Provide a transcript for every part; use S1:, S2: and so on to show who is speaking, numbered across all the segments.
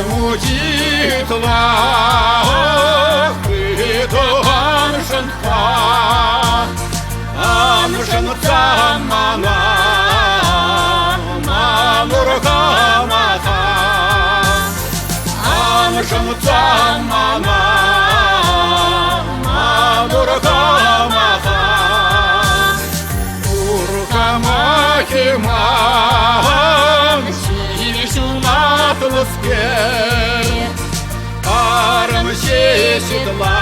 S1: Мучи тла хито амшанха амшанца мана манурхамаха амшанца мана манурхамаха урхамахима Арам седла,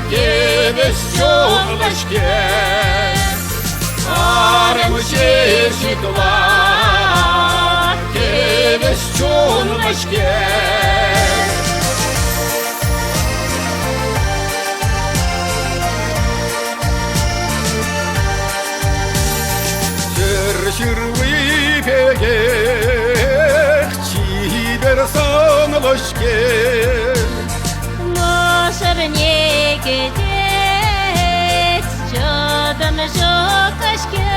S1: тебе с челночке. Арам седла, тебе с челночке. Сыр выпеет, сон ложке.
S2: Мошерне кетец, чёдам жёкашке.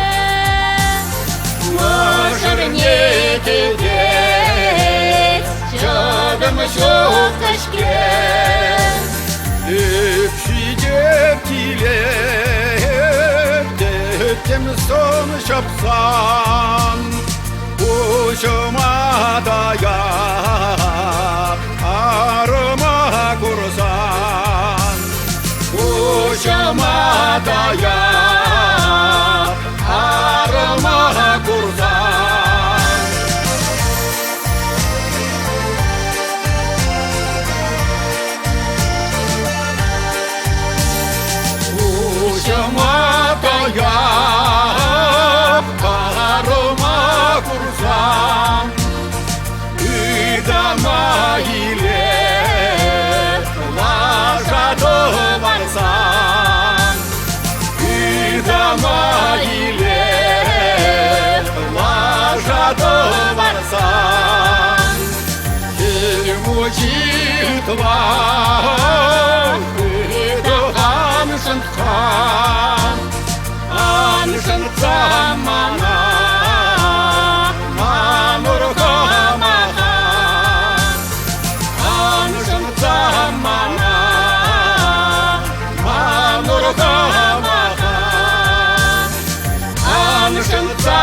S1: Мошерне кетец, чёдам жёкашке. Ипшидеп тилеп, тем сон шапсан. Ушамадая арма курсан Ушамадая арма курсан Ушамадая Хэль Мучи тла хито амшанха амшанца мана манурхамаха амшанца мана манурхамаха амшанца